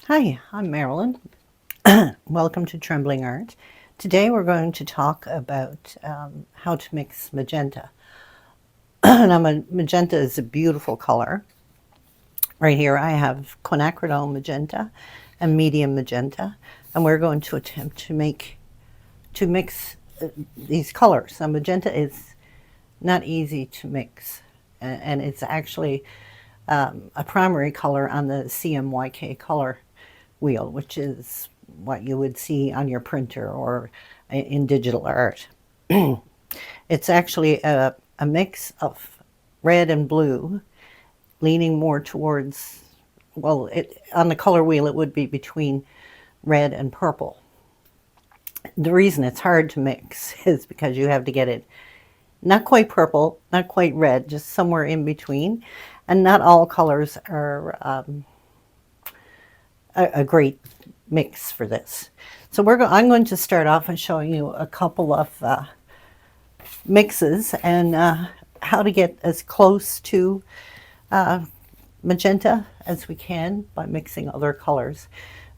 Hi, I'm Marilyn. Welcome to Trembling Art. Today we're going to talk about how to mix magenta. Now, magenta is a beautiful color. Right here I have Quinacridone magenta and medium magenta, and we're going to attempt to mix these colors. Now, magenta is not easy to mix, and it's actually a primary color on the CMYK color wheel, which is what you would see on your printer or in digital art. It's actually a mix of red and blue, leaning more towards, well, on the color wheel it would be between red and purple. The reason it's hard to mix is because you have to get it not quite purple, not quite red, just somewhere in between. And not all colors are a great mix for this. So I'm going to start off and showing you a couple of mixes and how to get as close to magenta as we can by mixing other colors,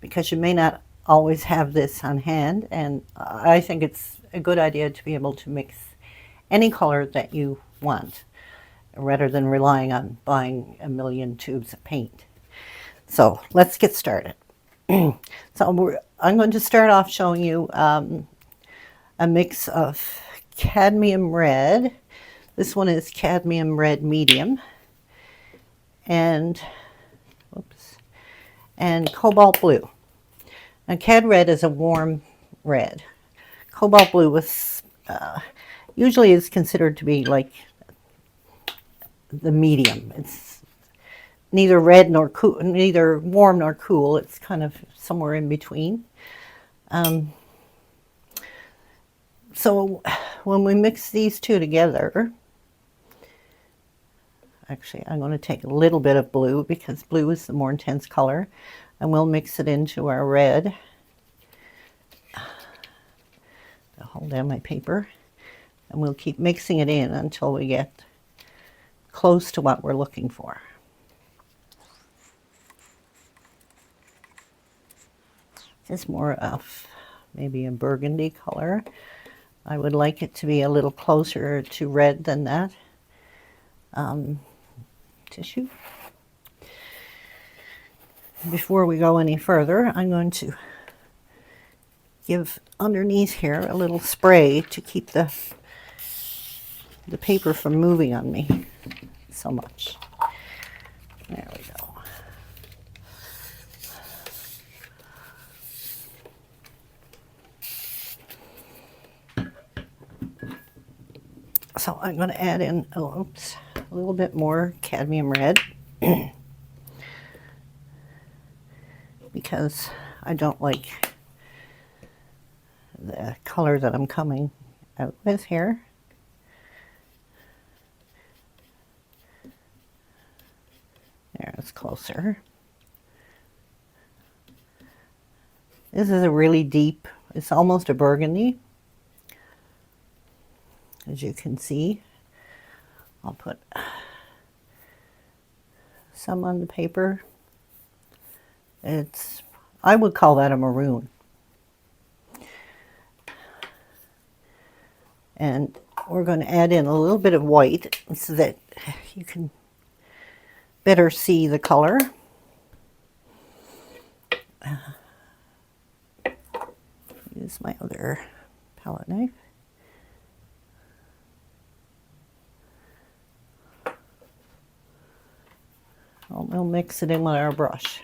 because you may not always have this on hand, and I think it's a good idea to be able to mix any color that you want rather than relying on buying a million tubes of paint. So let's get started. So I'm going to start off showing you a mix of cadmium red. This one is cadmium red medium, and cobalt blue. Now, cad red is a warm red. Cobalt blue was usually is considered to be like the medium. It's neither red nor cool, neither warm nor cool. It's kind of somewhere in between. So when we mix these two together, actually I'm going to take a little bit of blue because blue is the more intense color, and we'll mix it into our red. I'll hold down my paper, and we'll keep mixing it in until we get close to what we're looking for. This is more of maybe a burgundy color. I would like it to be a little closer to red than that. Tissue. Before we go any further, I'm going to give underneath here a little spray to keep the paper from moving on me so much. There we go. So I'm going to add in a little bit more cadmium red because I don't like the color that I'm coming out with here. There, it's closer. This is a really deep, it's almost a burgundy. As you can see, I'll put some on the paper. I would call that a maroon. And we're going to add in a little bit of white so that you can better see the color. Use my other palette knife. We'll mix it in with our brush.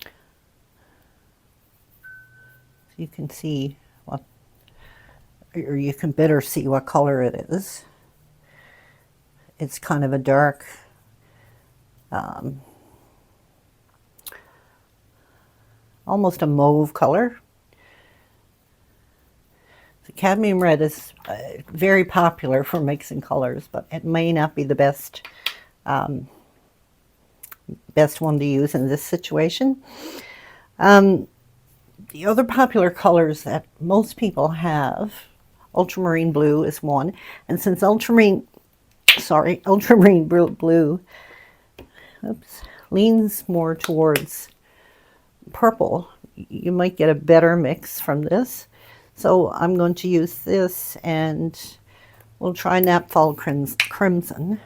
So you can see what, or you can better see what color it is. It's kind of a dark, almost a mauve color. The cadmium red is very popular for mixing colors, but it may not be the best one to use in this situation. The other popular colors that most people have, ultramarine blue is one, and since ultramarine blue oops, leans more towards purple. You might get a better mix from this. So I'm going to use this, and we'll try Naphthol Crimson.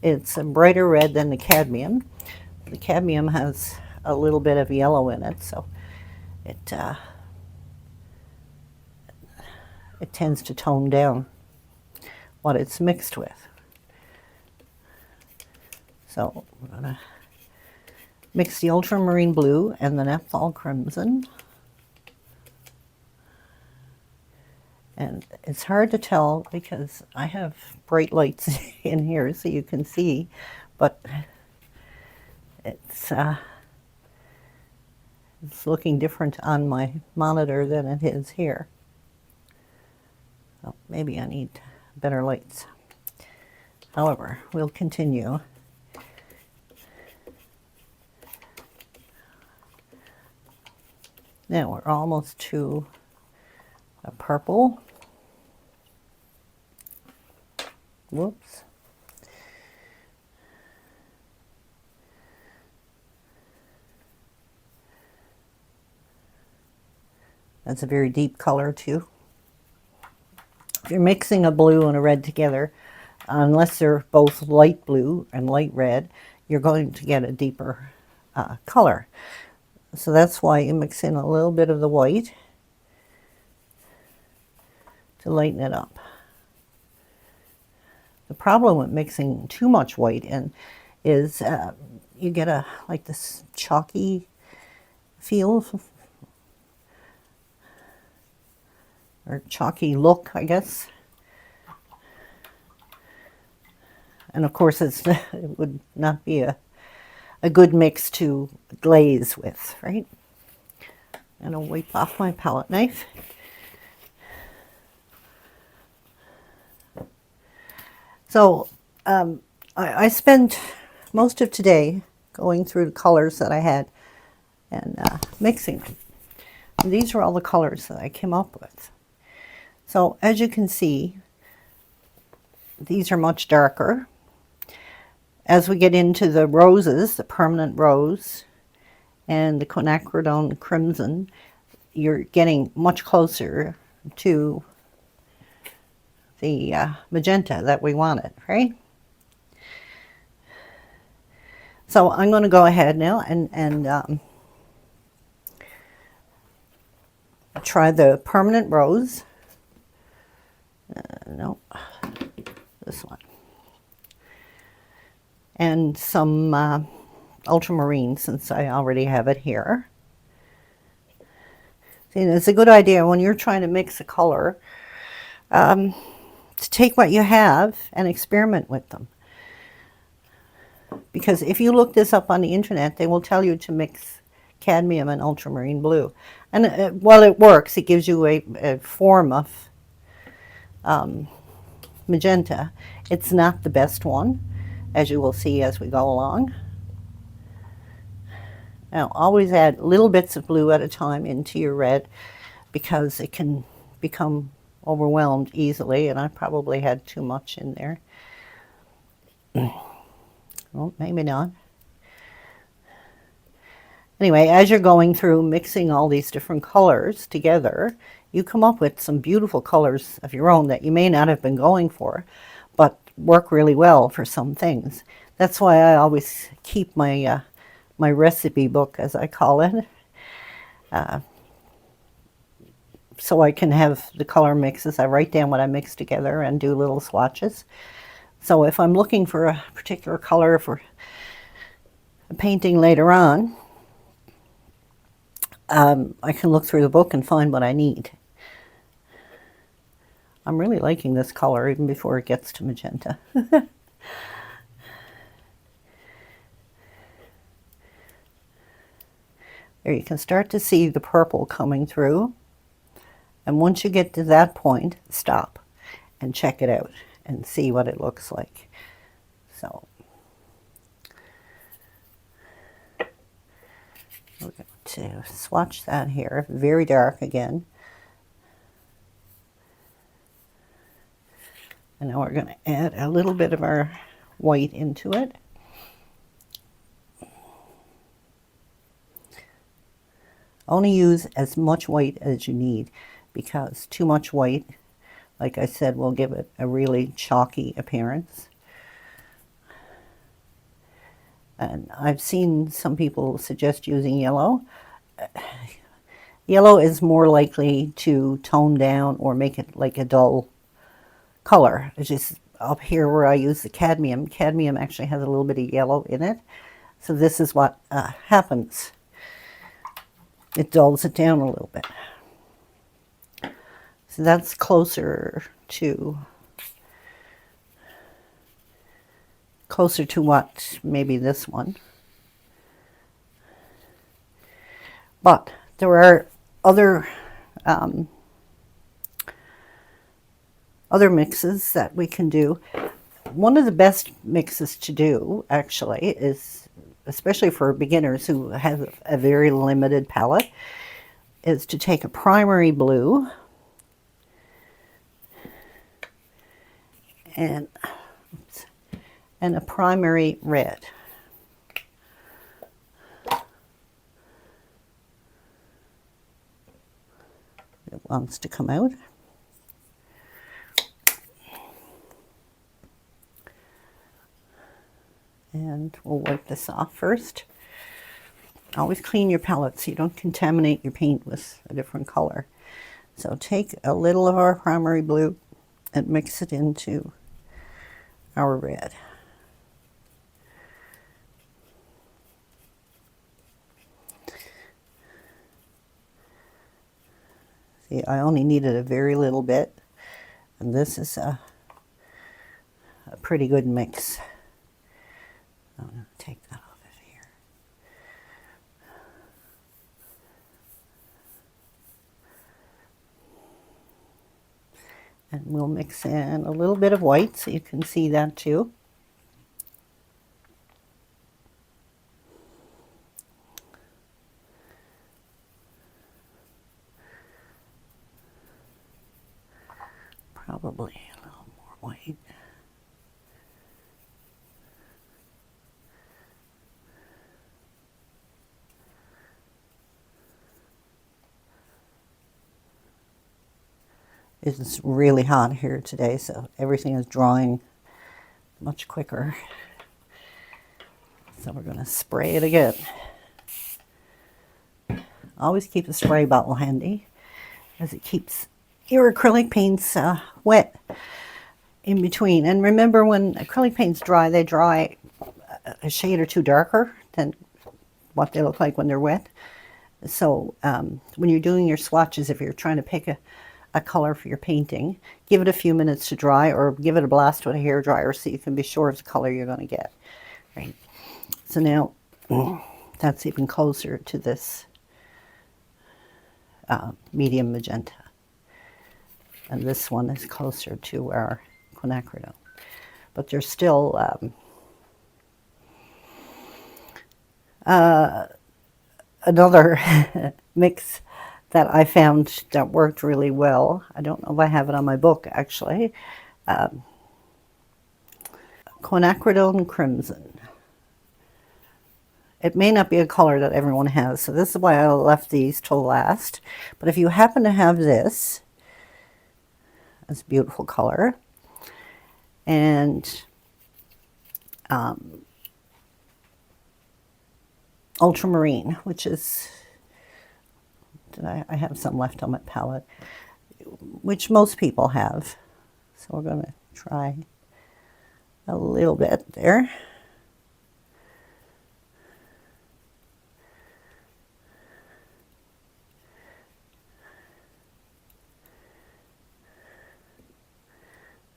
It's a brighter red than the cadmium. The cadmium has a little bit of yellow in it, so it tends to tone down what it's mixed with. So we're going to mix the ultramarine blue and the Naphthol crimson. And it's hard to tell because I have bright lights in here so you can see, but it's looking different on my monitor than it is here. So maybe I need better lights. However, we'll continue. Now we're almost to a purple. Whoops. That's a very deep color too. If you're mixing a blue and a red together, unless they're both light blue and light red, you're going to get a deeper color. So that's why you mix in a little bit of the white to lighten it up. The problem with mixing too much white in is you get like this chalky feel, or chalky look, I guess. And of course it would not be a good mix to glaze with, right? And I'll wipe off my palette knife. So I spent most of today going through the colors that I had and mixing them. And these are all the colors that I came up with. So as you can see, these are much darker. As we get into the roses, the permanent rose and the Quinacridone crimson, you're getting much closer to the magenta that we wanted, right? So I'm going to go ahead now and try the permanent rose. No, this one. And some ultramarine, since I already have it here. See, it's a good idea when you're trying to mix a color to take what you have and experiment with them. Because if you look this up on the internet, they will tell you to mix cadmium and ultramarine blue. And while it works, it gives you a form of magenta. It's not the best one, as you will see as we go along. Now, always add little bits of blue at a time into your red because it can become overwhelmed easily, and I probably had too much in there. Well, maybe not. Anyway, as you're going through mixing all these different colors together, you come up with some beautiful colors of your own that you may not have been going for, but work really well for some things. That's why I always keep my my recipe book, as I call it, so I can have the color mixes. I write down what I mix together and do little swatches. So if I'm looking for a particular color for a painting later on, I can look through the book and find what I need. I'm really liking this color even before it gets to magenta. There you can start to see the purple coming through. And once you get to that point, stop and check it out and see what it looks like. So we're going to swatch that here, very dark again. And now we're going to add a little bit of our white into it. Only use as much white as you need, because too much white, like I said, will give it a really chalky appearance. And I've seen some people suggest using yellow. Yellow is more likely to tone down or make it like a dull color. It's just up here where I use the cadmium. Cadmium actually has a little bit of yellow in it. So this is what happens. It dulls it down a little bit. So that's closer to what maybe this one. But there are other mixes that we can do. One of the best mixes to do, actually, is, especially for beginners who have a very limited palette, is to take a primary blue and a primary red. It wants to come out. And we'll wipe this off first. Always clean your palette so you don't contaminate your paint with a different color. So take a little of our primary blue and mix it into our red. See, I only needed a very little bit, and this is a pretty good mix. I'm going to take that off of here. And we'll mix in a little bit of white so you can see that too. Probably a little more white. It's really hot here today, so everything is drying much quicker. So we're going to spray it again. Always keep a spray bottle handy, as it keeps your acrylic paints wet in between. And remember, when acrylic paints dry, they dry a shade or two darker than what they look like when they're wet. So when you're doing your swatches, if you're trying to pick a color for your painting, give it a few minutes to dry, or give it a blast with a hairdryer so you can be sure of the color you're going to get. Right. So now that's even closer to this medium magenta. And this one is closer to our quinacridone. But there's still another mix that I found that worked really well. I don't know if I have it on my book, actually. Quinacridone Crimson. It may not be a color that everyone has, so this is why I left these till last. But if you happen to have this, it's a beautiful color. And Ultramarine, which is, I have some left on my palette, which most people have. So we're going to try a little bit there.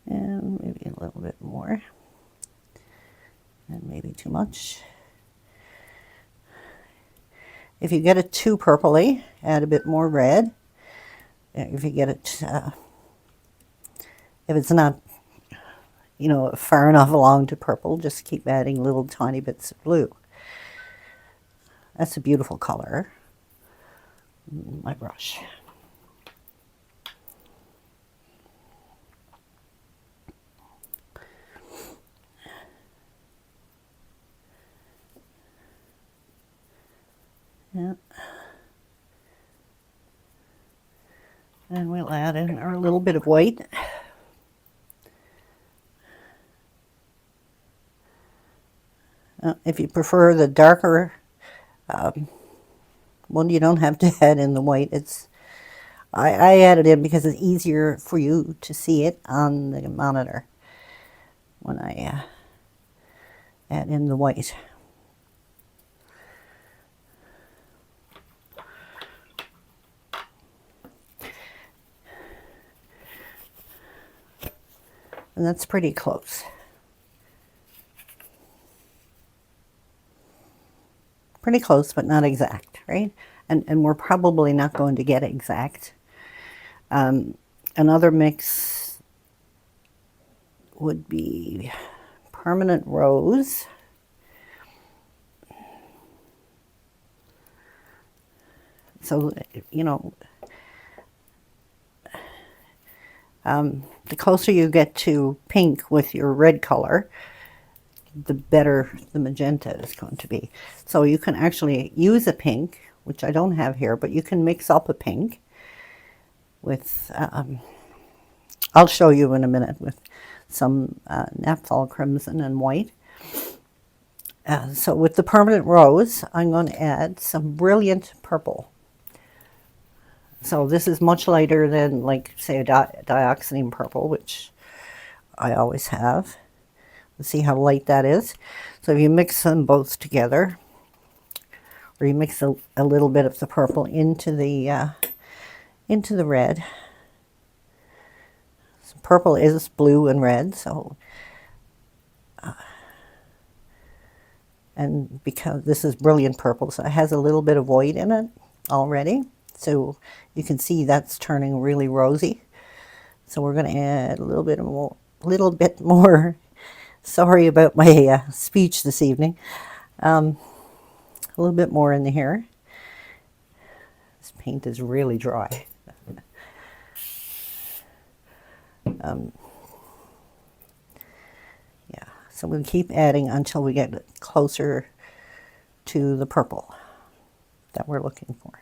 And maybe a little bit more. And maybe too much. If you get it too purpley, add a bit more red. If you get it, if it's not, you know, far enough along to purple, just keep adding little tiny bits of blue. That's a beautiful color. My brush. Yeah. And we'll add in our little bit of white. If you prefer the darker one, you don't have to add in the white. I added in because it's easier for you to see it on the monitor when I add in the white. And that's pretty close. Pretty close, but not exact, right? And we're probably not going to get exact. Another mix would be permanent rose. So, you know, the closer you get to pink with your red color, the better the magenta is going to be. So you can actually use a pink, which I don't have here, but you can mix up a pink with, I'll show you in a minute, with some Naphthol crimson and white. So with the permanent rose, I'm going to add some brilliant purple. So this is much lighter than, like, say, a dioxazine purple, which I always have. Let's see how light that is. So if you mix them both together, or you mix a little bit of the purple into the red. So purple is blue and red, so and because this is brilliant purple, so it has a little bit of white in it already. So you can see that's turning really rosy. So we're going to add a little bit more. Sorry about my speech this evening. A little bit more in here. This paint is really dry. Yeah, so we'll keep adding until we get closer to the purple that we're looking for.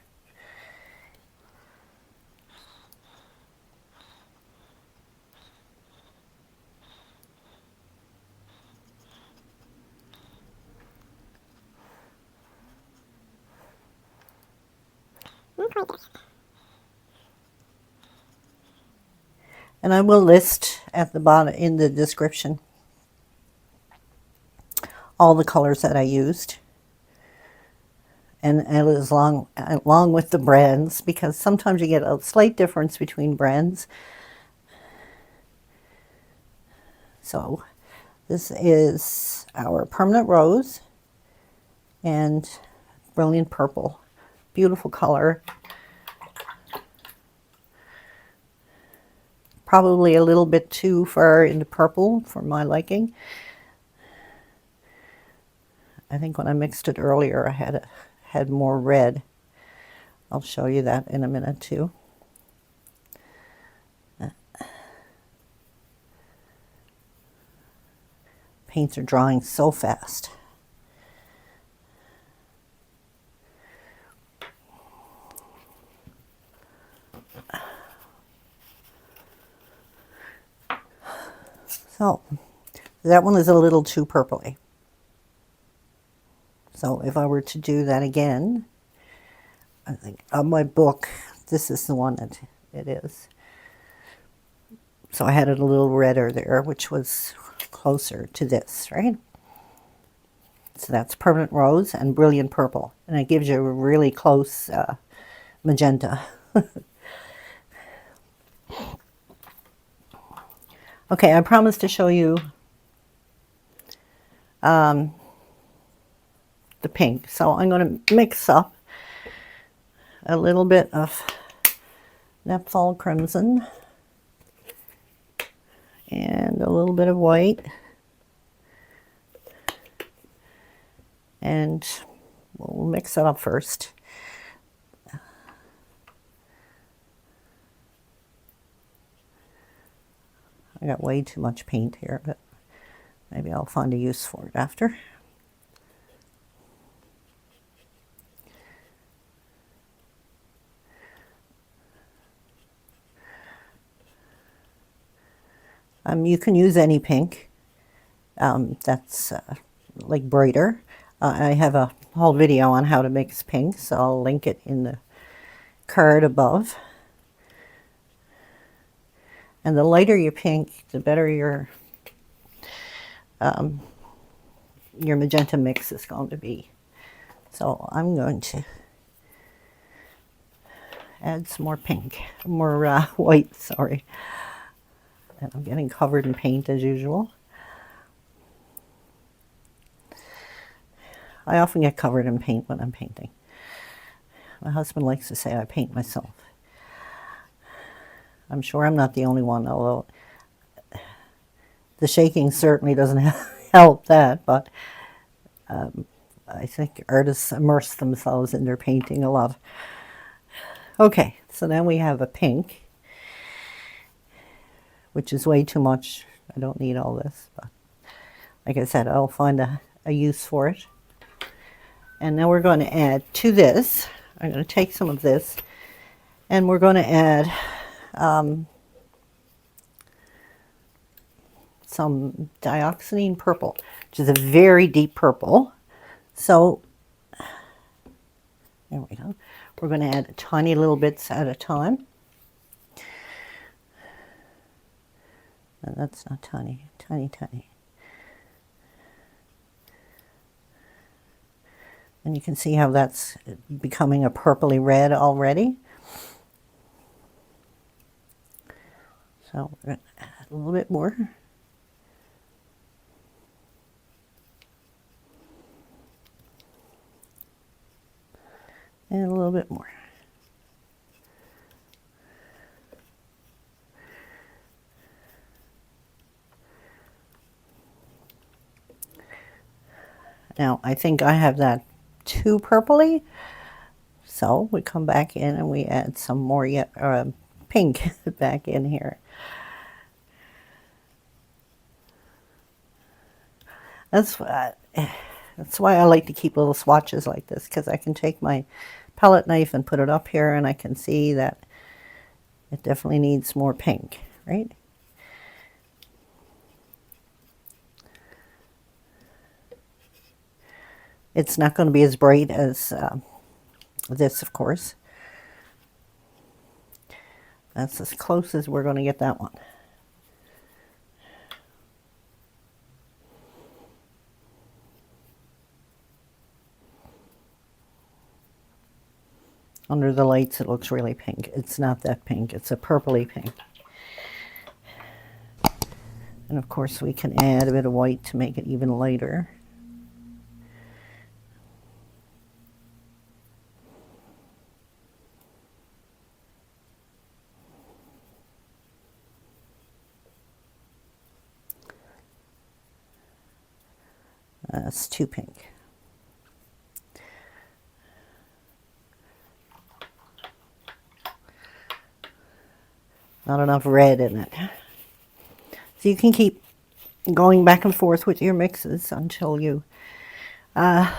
And I will list at the bottom in the description all the colors that I used, and along with the brands, because sometimes you get a slight difference between brands. So this is our permanent rose and brilliant purple. Beautiful color. Probably a little bit too far into purple for my liking. I think when I mixed it earlier, I had more red. I'll show you that in a minute too. Paints are drying so fast. So that one is a little too purpley. So if I were to do that again, I think on my book, this is the one that it is. So I had it a little redder there, which was closer to this, right? So that's permanent rose and brilliant purple. And it gives you a really close magenta. Okay, I promised to show you the pink. So I'm going to mix up a little bit of Naphthol crimson and a little bit of white. And we'll mix it up first. I got way too much paint here, but maybe I'll find a use for it after. You can use any pink that's like brighter. I have a whole video on how to mix pinks, so I'll link it in the card above. And the lighter your pink, the better your magenta mix is going to be. So I'm going to add some more pink, more white, sorry. And I'm getting covered in paint as usual. I often get covered in paint when I'm painting. My husband likes to say I paint myself. I'm sure I'm not the only one, although the shaking certainly doesn't help that, but I think artists immerse themselves in their painting a lot. Okay, so then we have a pink, which is way too much. I don't need all this, but like I said, I'll find a use for it. And now we're going to add to this, I'm going to take some of this, and we're going to add some dioxazine purple, which is a very deep purple. So there we go. We're going to add tiny little bits at a time. And that's not tiny, tiny, tiny. And you can see how that's becoming a purpley red already. So we're going to add a little bit more. And a little bit more. Now I think I have that too purpley, so we come back in and we add some more pink back in here. That's why I like to keep little swatches like this, because I can take my palette knife and put it up here and I can see that it definitely needs more pink, right? It's not going to be as bright as this, of course. That's as close as we're going to get that one. Under the lights, it looks really pink. It's not that pink. It's a purpley pink. And of course, we can add a bit of white to make it even lighter. That's too pink. Not enough red in it. So you can keep going back and forth with your mixes until you find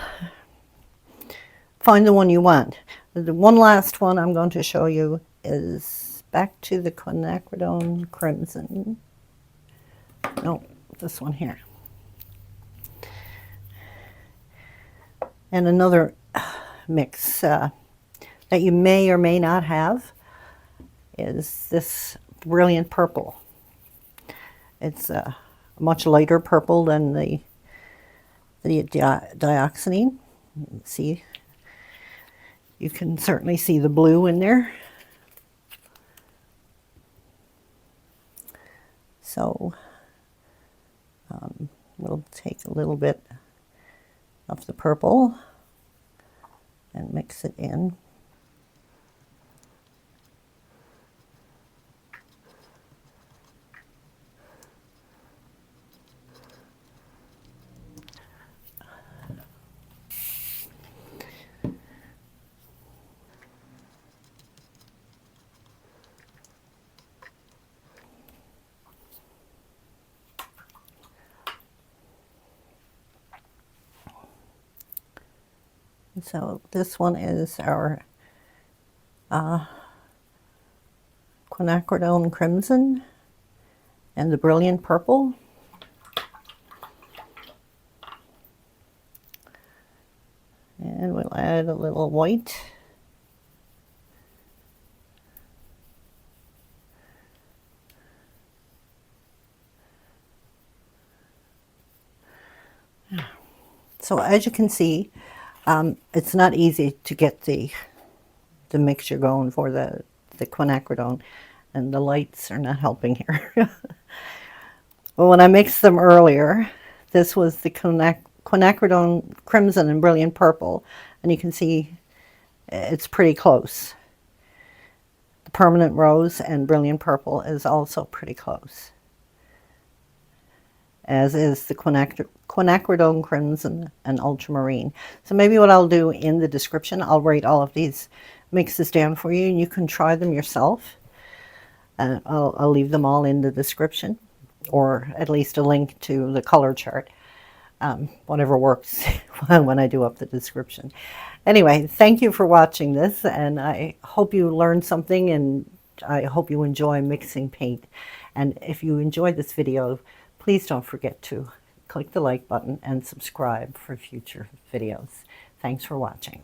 the one you want. The one last one I'm going to show you is back to the Quinacridone Crimson. No, this one here. And another mix that you may or may not have is this brilliant purple. It's a much lighter purple than the dioxazine. See, you can certainly see the blue in there. So we'll take a little bit of the purple and mix it in. So this one is our Quinacridone Crimson, and the Brilliant Purple. And we'll add a little white. So as you can see, it's not easy to get the mixture going for the quinacridone, and the lights are not helping here. Well, when I mixed them earlier, this was the quinacridone crimson and brilliant purple, and you can see it's pretty close. The permanent rose and brilliant purple is also pretty close, as is the quinacridone crimson and ultramarine. So maybe what I'll do in the description, I'll write all of these mixes down for you, and you can try them yourself. I'll leave them all in the description, or at least a link to the color chart. Whatever works when I do up the description. Anyway, thank you for watching this, and I hope you learned something, and I hope you enjoy mixing paint. And if you enjoyed this video, please don't forget to click the like button and subscribe for future videos. Thanks for watching.